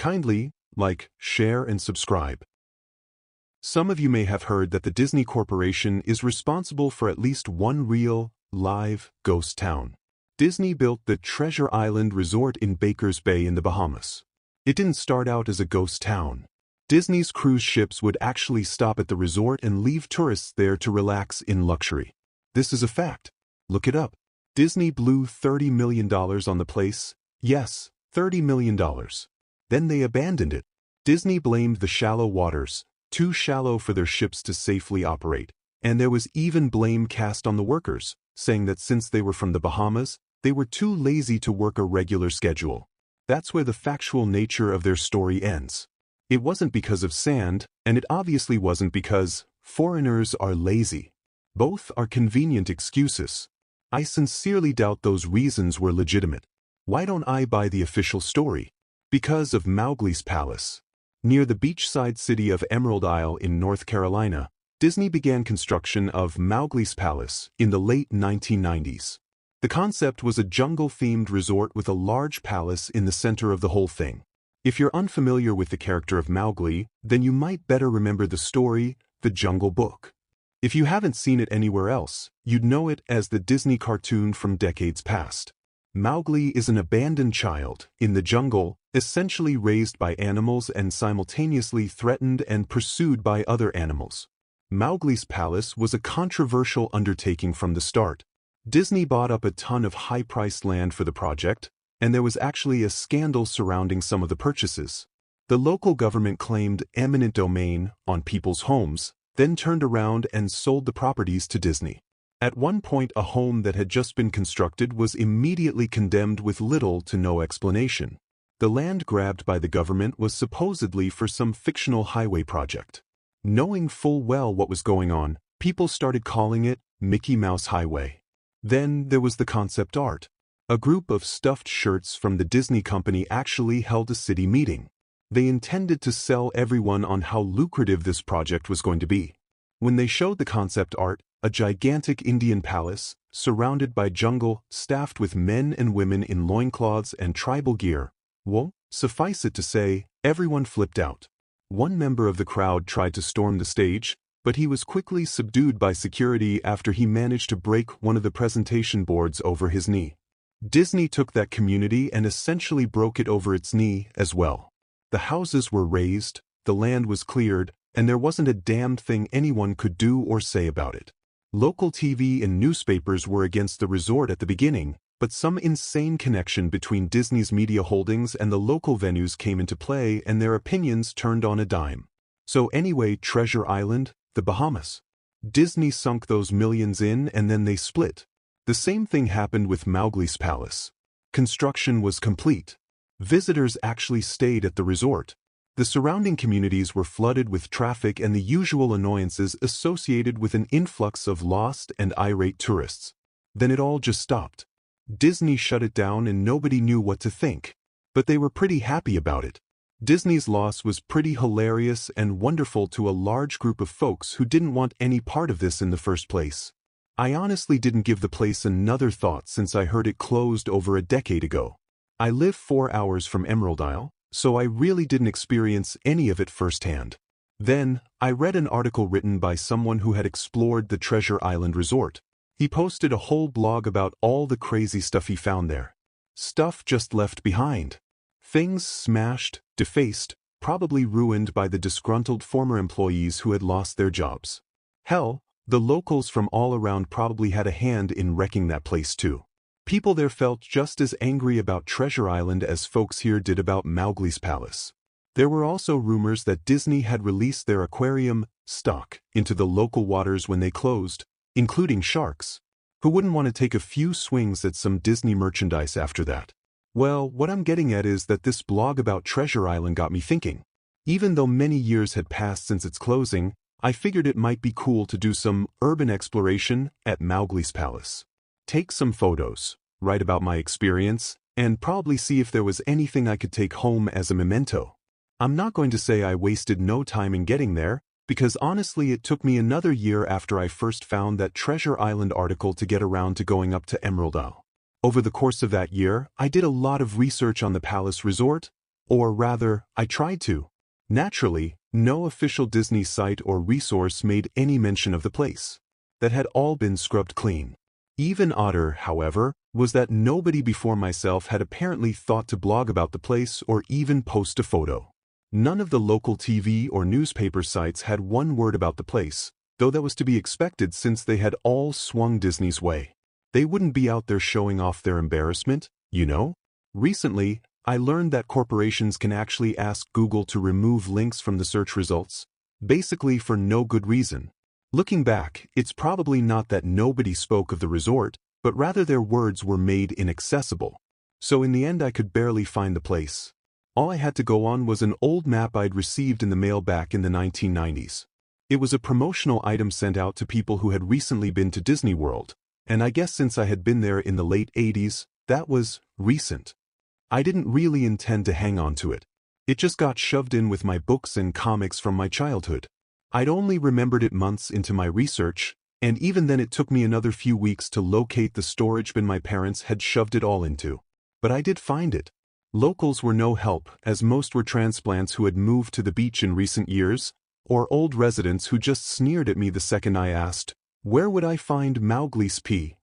Kindly like, share, and subscribe. Some of you may have heard that the Disney Corporation is responsible for at least one real, live, ghost town. Disney built the Treasure Island Resort in Baker's Bay in the Bahamas. It didn't start out as a ghost town. Disney's cruise ships would actually stop at the resort and leave tourists there to relax in luxury. This is a fact. Look it up. Disney blew $30 million on the place. Yes, $30 million. Then they abandoned it. Disney blamed the shallow waters, too shallow for their ships to safely operate. And there was even blame cast on the workers, saying that since they were from the Bahamas, they were too lazy to work a regular schedule. That's where the factual nature of their story ends. It wasn't because of sand, and it obviously wasn't because foreigners are lazy. Both are convenient excuses. I sincerely doubt those reasons were legitimate. Why don't I buy the official story? Because of Mowgli's Palace. Near the beachside city of Emerald Isle in North Carolina, Disney began construction of Mowgli's Palace in the late 1990s. The concept was a jungle-themed resort with a large palace in the center of the whole thing. If you're unfamiliar with the character of Mowgli, then you might better remember the story, The Jungle Book. If you haven't seen it anywhere else, you'd know it as the Disney cartoon from decades past. Mowgli is an abandoned child in the jungle, essentially raised by animals and simultaneously threatened and pursued by other animals. Mowgli's Palace was a controversial undertaking from the start. Disney bought up a ton of high-priced land for the project, and there was actually a scandal surrounding some of the purchases. The local government claimed eminent domain on people's homes, then turned around and sold the properties to Disney. At one point, a home that had just been constructed was immediately condemned with little to no explanation. The land grabbed by the government was supposedly for some fictional highway project. Knowing full well what was going on, people started calling it Mickey Mouse Highway. Then there was the concept art. A group of stuffed shirts from the Disney company actually held a city meeting. They intended to sell everyone on how lucrative this project was going to be. When they showed the concept art, a gigantic Indian palace, surrounded by jungle, staffed with men and women in loincloths and tribal gear, well, suffice it to say, everyone flipped out. One member of the crowd tried to storm the stage, but he was quickly subdued by security after he managed to break one of the presentation boards over his knee. Disney took that community and essentially broke it over its knee as well. The houses were razed, the land was cleared, and there wasn't a damned thing anyone could do or say about it. Local TV and newspapers were against the resort at the beginning, but some insane connection between Disney's media holdings and the local venues came into play and their opinions turned on a dime. So anyway, Treasure Island, the Bahamas. Disney sunk those millions in and then they split. The same thing happened with Mowgli's Palace. Construction was complete. Visitors actually stayed at the resort. The surrounding communities were flooded with traffic and the usual annoyances associated with an influx of lost and irate tourists. Then it all just stopped. Disney shut it down and nobody knew what to think. But they were pretty happy about it. Disney's loss was pretty hilarious and wonderful to a large group of folks who didn't want any part of this in the first place. I honestly didn't give the place another thought since I heard it closed over a decade ago. I live 4 hours from Emerald Isle, so I really didn't experience any of it firsthand. Then, I read an article written by someone who had explored the Treasure Island Resort. He posted a whole blog about all the crazy stuff he found there. Stuff just left behind. Things smashed, defaced, probably ruined by the disgruntled former employees who had lost their jobs. Hell, the locals from all around probably had a hand in wrecking that place too. People there felt just as angry about Treasure Island as folks here did about Mowgli's Palace. There were also rumors that Disney had released their aquarium stock into the local waters when they closed, including sharks. Who wouldn't want to take a few swings at some Disney merchandise after that? Well, what I'm getting at is that this blog about Treasure Island got me thinking. Even though many years had passed since its closing, I figured it might be cool to do some urban exploration at Mowgli's Palace. Take some photos, write about my experience, and probably see if there was anything I could take home as a memento. I'm not going to say I wasted no time in getting there, because honestly it took me another year after I first found that Treasure Island article to get around to going up to Emerald Isle. Over the course of that year, I did a lot of research on the Palace Resort, Or rather, I tried to. Naturally, no official Disney site or resource made any mention of the place. That had all been scrubbed clean. Even odder, however, was that nobody before myself had apparently thought to blog about the place or even post a photo. None of the local TV or newspaper sites had one word about the place, though that was to be expected since they had all swung Disney's way. They wouldn't be out there showing off their embarrassment, you know? Recently, I learned that corporations can actually ask Google to remove links from the search results, basically for no good reason. Looking back, it's probably not that nobody spoke of the resort, but rather their words were made inaccessible. So in the end I could barely find the place. All I had to go on was an old map I'd received in the mail back in the 1990s. It was a promotional item sent out to people who had recently been to Disney World, and I guess since I had been there in the late 80s, that was recent. I didn't really intend to hang on to it. It just got shoved in with my books and comics from my childhood. I'd only remembered it months into my research, and even then it took me another few weeks to locate the storage bin my parents had shoved it all into. But I did find it. Locals were no help, as most were transplants who had moved to the beach in recent years, or old residents who just sneered at me the second I asked, where would I find Mowgli's pea?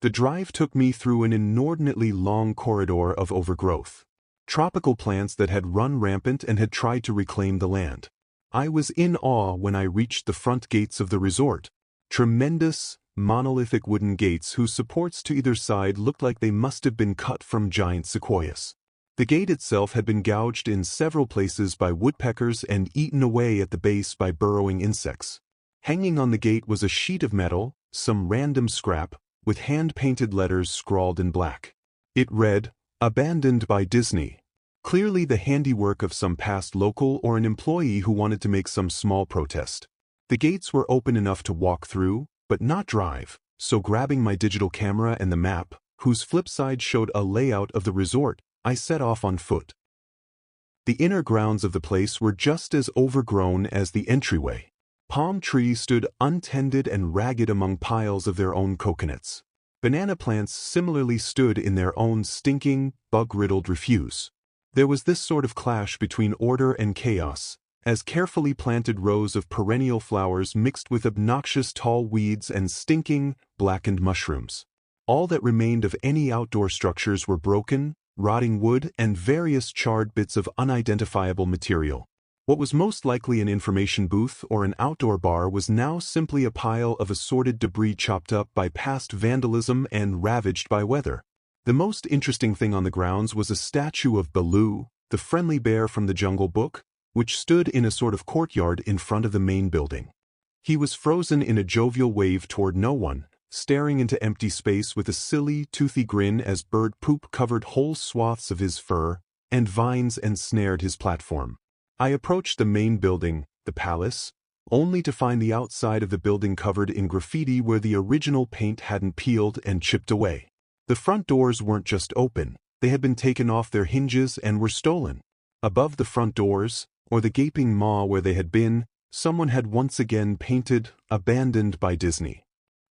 The drive took me through an inordinately long corridor of overgrowth. Tropical plants that had run rampant and had tried to reclaim the land. I was in awe when I reached the front gates of the resort. Tremendous, monolithic wooden gates whose supports to either side looked like they must have been cut from giant sequoias. The gate itself had been gouged in several places by woodpeckers and eaten away at the base by burrowing insects. Hanging on the gate was a sheet of metal, some random scrap, with hand-painted letters scrawled in black. It read, "Abandoned by Disney." Clearly the handiwork of some past local or an employee who wanted to make some small protest. The gates were open enough to walk through, but not drive, so grabbing my digital camera and the map, whose flip side showed a layout of the resort, I set off on foot. The inner grounds of the place were just as overgrown as the entryway. Palm trees stood untended and ragged among piles of their own coconuts. Banana plants similarly stood in their own stinking, bug-riddled refuse. There was this sort of clash between order and chaos, as carefully planted rows of perennial flowers mixed with obnoxious tall weeds and stinking, blackened mushrooms. All that remained of any outdoor structures were broken, rotting wood and various charred bits of unidentifiable material. What was most likely an information booth or an outdoor bar was now simply a pile of assorted debris chopped up by past vandalism and ravaged by weather. The most interesting thing on the grounds was a statue of Baloo, the friendly bear from the Jungle Book, which stood in a sort of courtyard in front of the main building. He was frozen in a jovial wave toward no one, staring into empty space with a silly, toothy grin as bird poop covered whole swaths of his fur, and vines ensnared his platform. I approached the main building, the palace, only to find the outside of the building covered in graffiti where the original paint hadn't peeled and chipped away. The front doors weren't just open, they had been taken off their hinges and were stolen. Above the front doors, or the gaping maw where they had been, someone had once again painted, "Abandoned by Disney."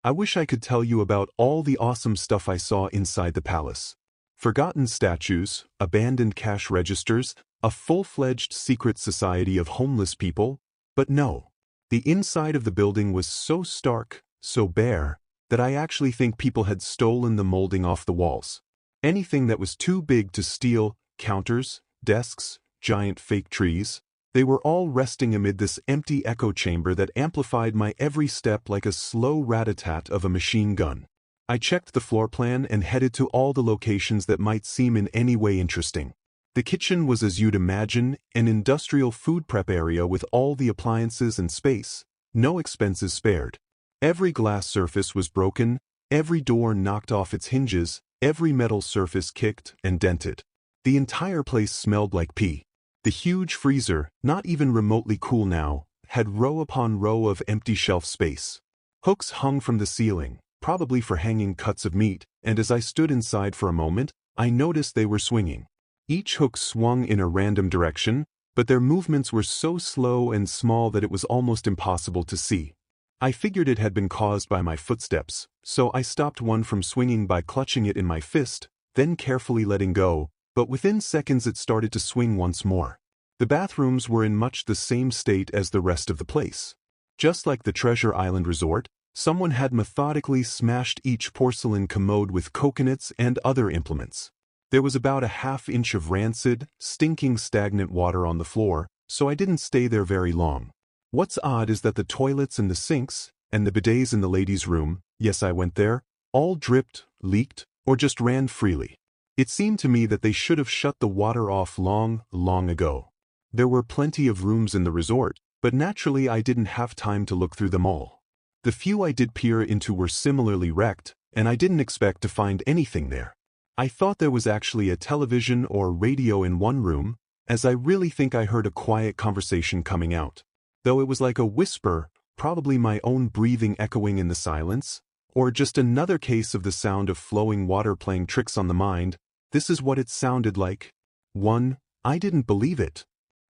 I wish I could tell you about all the awesome stuff I saw inside the palace. Forgotten statues, abandoned cash registers, a full-fledged secret society of homeless people, but no. The inside of the building was so stark, so bare, that I actually think people had stolen the molding off the walls. Anything that was too big to steal, counters, desks, giant fake trees, they were all resting amid this empty echo chamber that amplified my every step like a slow rat-a-tat of a machine gun. I checked the floor plan and headed to all the locations that might seem in any way interesting. The kitchen was as you'd imagine, an industrial food prep area with all the appliances and space, no expenses spared. Every glass surface was broken, every door knocked off its hinges, every metal surface kicked and dented. The entire place smelled like pee. The huge freezer, not even remotely cool now, had row upon row of empty shelf space. Hooks hung from the ceiling, probably for hanging cuts of meat, and as I stood inside for a moment, I noticed they were swinging. Each hook swung in a random direction, but their movements were so slow and small that it was almost impossible to see. I figured it had been caused by my footsteps, so I stopped one from swinging by clutching it in my fist, then carefully letting go, but within seconds it started to swing once more. The bathrooms were in much the same state as the rest of the place. Just like the Treasure Island Resort, someone had methodically smashed each porcelain commode with coconuts and other implements. There was about a half-inch of rancid, stinking stagnant water on the floor, so I didn't stay there very long. What's odd is that the toilets and the sinks, and the bidets in the ladies' room, yes I went there, all dripped, leaked, or just ran freely. It seemed to me that they should have shut the water off long, long ago. There were plenty of rooms in the resort, but naturally I didn't have time to look through them all. The few I did peer into were similarly wrecked, and I didn't expect to find anything there. I thought there was actually a television or radio in one room, as I really think I heard a quiet conversation coming out. Though it was like a whisper, probably my own breathing echoing in the silence, or just another case of the sound of flowing water playing tricks on the mind. This is what it sounded like. 1. I didn't believe it.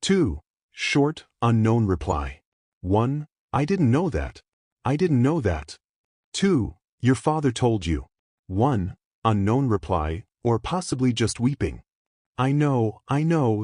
2. Short, unknown reply. 1. I didn't know that. I didn't know that. 2. Your father told you. 1. Unknown reply, or possibly just weeping. I know,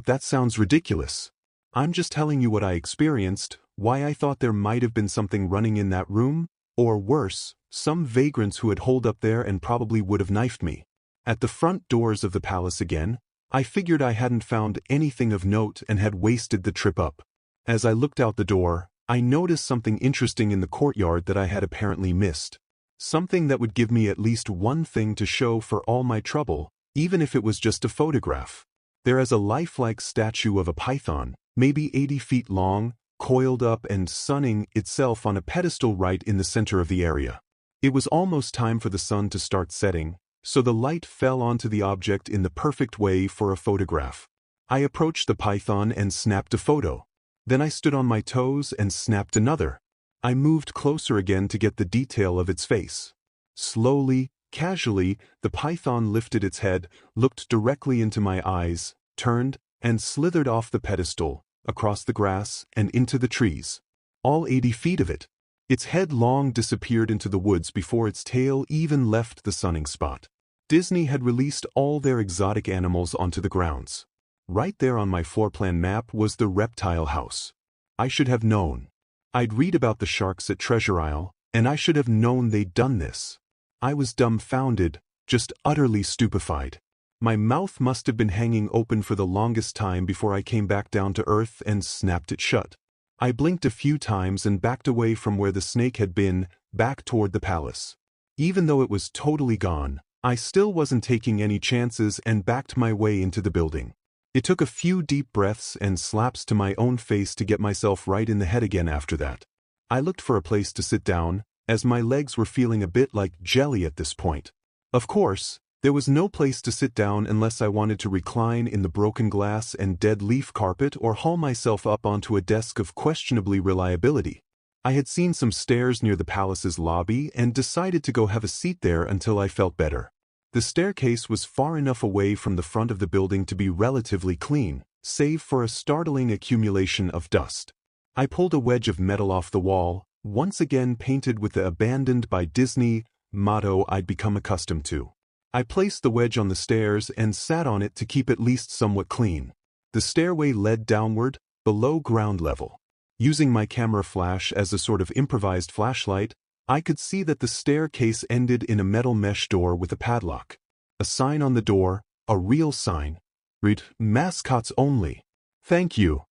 that sounds ridiculous. I'm just telling you what I experienced, why I thought there might have been something running in that room, or worse, some vagrants who had holed up there and probably would have knifed me. At the front doors of the palace again, I figured I hadn't found anything of note and had wasted the trip up. As I looked out the door, I noticed something interesting in the courtyard that I had apparently missed. Something that would give me at least one thing to show for all my trouble, even if it was just a photograph. There is a lifelike statue of a python, maybe 80 feet long, coiled up and sunning itself on a pedestal right in the center of the area. It was almost time for the sun to start setting, so the light fell onto the object in the perfect way for a photograph. I approached the python and snapped a photo. Then I stood on my toes and snapped another. I moved closer again to get the detail of its face. Slowly, casually, the python lifted its head, looked directly into my eyes, turned, and slithered off the pedestal, across the grass, and into the trees. All 80 feet of it. Its head long disappeared into the woods before its tail even left the sunning spot. Disney had released all their exotic animals onto the grounds. Right there on my floor plan map was the reptile house. I should have known. I'd read about the sharks at Treasure Isle, and I should have known they'd done this. I was dumbfounded, just utterly stupefied. My mouth must have been hanging open for the longest time before I came back down to earth and snapped it shut. I blinked a few times and backed away from where the snake had been, back toward the palace. Even though it was totally gone, I still wasn't taking any chances and backed my way into the building. It took a few deep breaths and slaps to my own face to get myself right in the head again after that. I looked for a place to sit down, as my legs were feeling a bit like jelly at this point. Of course, there was no place to sit down unless I wanted to recline in the broken glass and dead leaf carpet or haul myself up onto a desk of questionably reliability. I had seen some stairs near the palace's lobby and decided to go have a seat there until I felt better. The staircase was far enough away from the front of the building to be relatively clean, save for a startling accumulation of dust. I pulled a wedge of metal off the wall, once again painted with the "Abandoned by Disney" motto I'd become accustomed to. I placed the wedge on the stairs and sat on it to keep at least somewhat clean. The stairway led downward, below ground level. Using my camera flash as a sort of improvised flashlight, I could see that the staircase ended in a metal mesh door with a padlock. A sign on the door, a real sign. Read, "Mascots only." Thank you.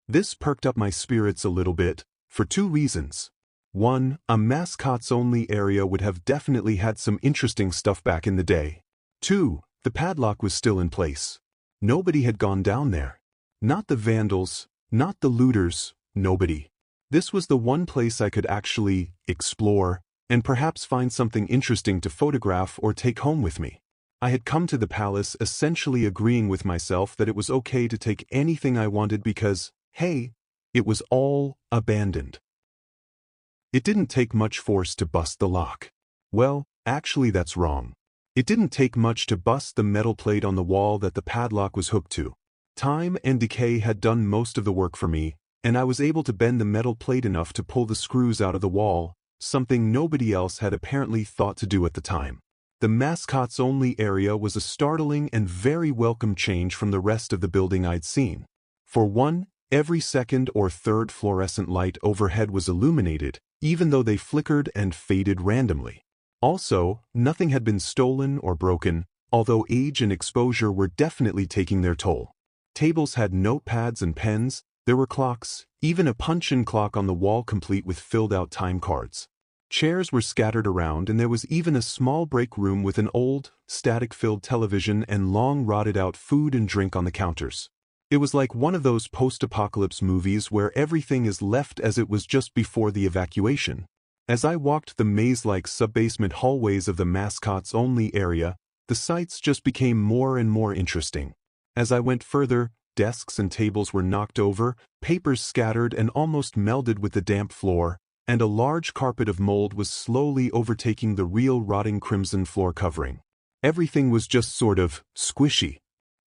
This perked up my spirits a little bit, for two reasons. 1. A mascots-only area would have definitely had some interesting stuff back in the day. 2. The padlock was still in place. Nobody had gone down there. Not the vandals, not the looters, nobody. This was the one place I could actually explore and perhaps find something interesting to photograph or take home with me. I had come to the palace essentially agreeing with myself that it was okay to take anything I wanted because, hey, it was all abandoned. It didn't take much force to bust the lock. Well, actually that's wrong. It didn't take much to bust the metal plate on the wall that the padlock was hooked to. Time and decay had done most of the work for me, and I was able to bend the metal plate enough to pull the screws out of the wall, something nobody else had apparently thought to do at the time. The mascots-only area was a startling and very welcome change from the rest of the building I'd seen. For one, every second or third fluorescent light overhead was illuminated, even though they flickered and faded randomly. Also, nothing had been stolen or broken, although age and exposure were definitely taking their toll. Tables had notepads and pens, there were clocks, even a punch-in clock on the wall complete with filled-out time cards. Chairs were scattered around, and there was even a small break room with an old, static-filled television and long rotted-out food and drink on the counters. It was like one of those post-apocalypse movies where everything is left as it was just before the evacuation. As I walked the maze-like sub-basement hallways of the mascots-only area, the sights just became more and more interesting. As I went further, desks and tables were knocked over, papers scattered and almost melded with the damp floor, and a large carpet of mold was slowly overtaking the real rotting crimson floor covering. Everything was just sort of squishy.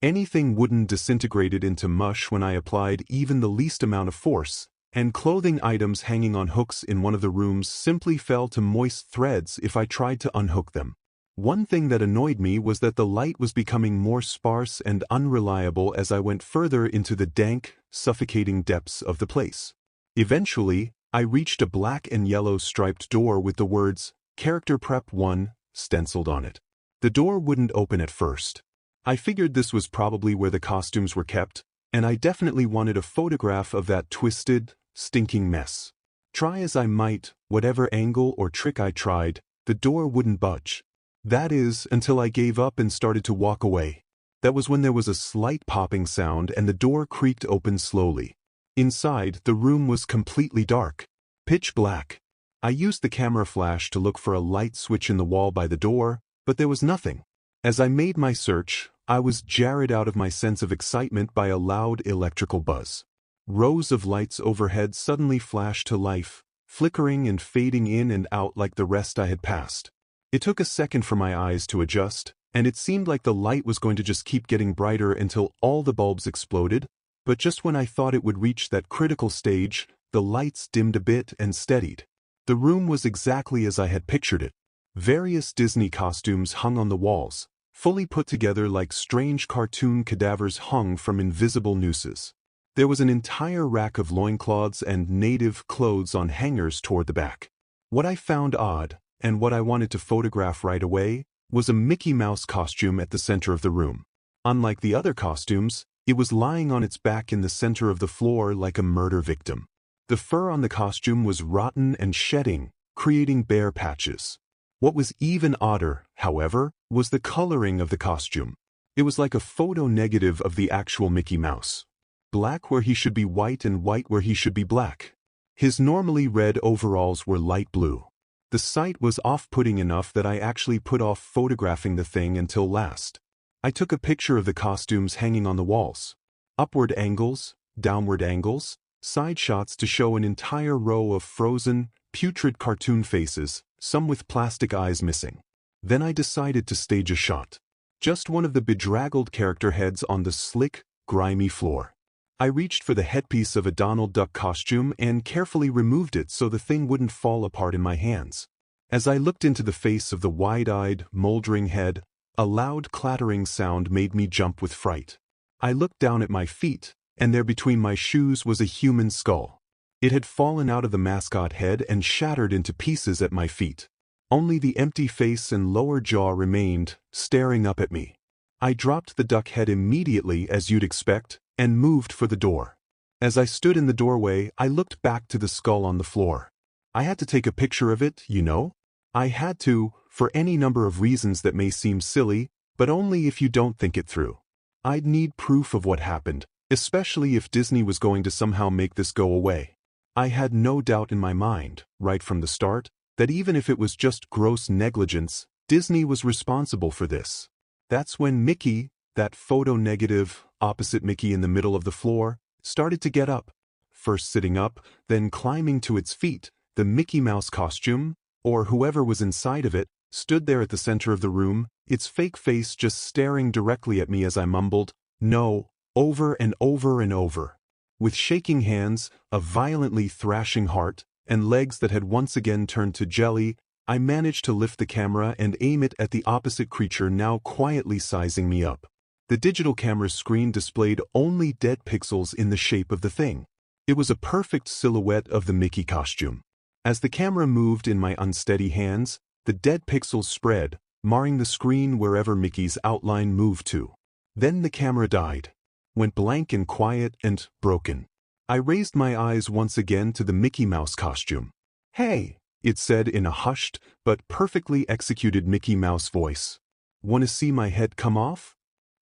Anything wooden disintegrated into mush when I applied even the least amount of force, and clothing items hanging on hooks in one of the rooms simply fell to moist threads if I tried to unhook them. One thing that annoyed me was that the light was becoming more sparse and unreliable as I went further into the dank, suffocating depths of the place. Eventually, I reached a black and yellow striped door with the words, Character Prep 1, stenciled on it. The door wouldn't open at first. I figured this was probably where the costumes were kept, and I definitely wanted a photograph of that twisted, stinking mess. Try as I might, whatever angle or trick I tried, the door wouldn't budge. That is, until I gave up and started to walk away. That was when there was a slight popping sound and the door creaked open slowly. Inside, the room was completely dark. Pitch black. I used the camera flash to look for a light switch in the wall by the door, but there was nothing. As I made my search, I was jarred out of my sense of excitement by a loud electrical buzz. Rows of lights overhead suddenly flashed to life, flickering and fading in and out like the rest I had passed. It took a second for my eyes to adjust, and it seemed like the light was going to just keep getting brighter until all the bulbs exploded, but just when I thought it would reach that critical stage, the lights dimmed a bit and steadied. The room was exactly as I had pictured it. Various Disney costumes hung on the walls, fully put together like strange cartoon cadavers hung from invisible nooses. There was an entire rack of loincloths and native clothes on hangers toward the back. What I found odd, and what I wanted to photograph right away, was a Mickey Mouse costume at the center of the room. Unlike the other costumes, it was lying on its back in the center of the floor like a murder victim. The fur on the costume was rotten and shedding, creating bare patches. What was even odder, however, was the coloring of the costume. It was like a photo negative of the actual Mickey Mouse. Black where he should be white and white where he should be black. His normally red overalls were light blue. The sight was off-putting enough that I actually put off photographing the thing until last. I took a picture of the costumes hanging on the walls. Upward angles, downward angles, side shots to show an entire row of frozen, putrid cartoon faces, some with plastic eyes missing. Then I decided to stage a shot. Just one of the bedraggled character heads on the slick, grimy floor. I reached for the headpiece of a Donald Duck costume and carefully removed it so the thing wouldn't fall apart in my hands. As I looked into the face of the wide-eyed, moldering head, a loud clattering sound made me jump with fright. I looked down at my feet, and there between my shoes was a human skull. It had fallen out of the mascot head and shattered into pieces at my feet. Only the empty face and lower jaw remained, staring up at me. I dropped the duck head immediately, as you'd expect, and moved for the door. As I stood in the doorway, I looked back to the skull on the floor. I had to take a picture of it, you know? I had to, for any number of reasons that may seem silly, but only if you don't think it through. I'd need proof of what happened, especially if Disney was going to somehow make this go away. I had no doubt in my mind, right from the start, that even if it was just gross negligence, Disney was responsible for this. That's when Mickey, that photo negative, opposite Mickey in the middle of the floor, started to get up. First sitting up, then climbing to its feet, the Mickey Mouse costume, or whoever was inside of it, stood there at the center of the room, its fake face just staring directly at me as I mumbled, "No," over and over and over. With shaking hands, a violently thrashing heart, and legs that had once again turned to jelly, I managed to lift the camera and aim it at the opposite creature now quietly sizing me up. The digital camera's screen displayed only dead pixels in the shape of the thing. It was a perfect silhouette of the Mickey costume. As the camera moved in my unsteady hands, the dead pixels spread, marring the screen wherever Mickey's outline moved to. Then the camera died, went blank and quiet and broken. I raised my eyes once again to the Mickey Mouse costume. "Hey," it said in a hushed but perfectly executed Mickey Mouse voice. "Want to see my head come off?"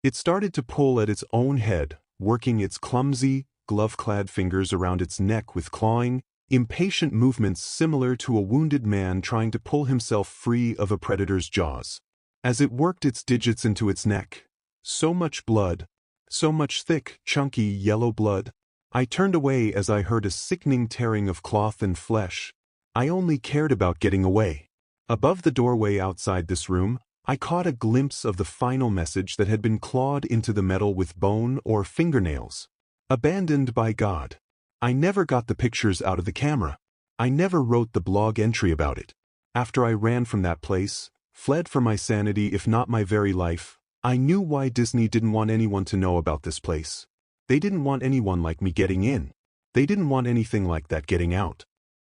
It started to pull at its own head, working its clumsy, glove-clad fingers around its neck with clawing, impatient movements similar to a wounded man trying to pull himself free of a predator's jaws. As it worked its digits into its neck, so much blood, so much thick, chunky yellow blood. I turned away as I heard a sickening tearing of cloth and flesh. I only cared about getting away. Above the doorway outside this room, I caught a glimpse of the final message that had been clawed into the metal with bone or fingernails. Abandoned by God. I never got the pictures out of the camera. I never wrote the blog entry about it. After I ran from that place, fled for my sanity if not my very life, I knew why Disney didn't want anyone to know about this place. They didn't want anyone like me getting in. They didn't want anything like that getting out.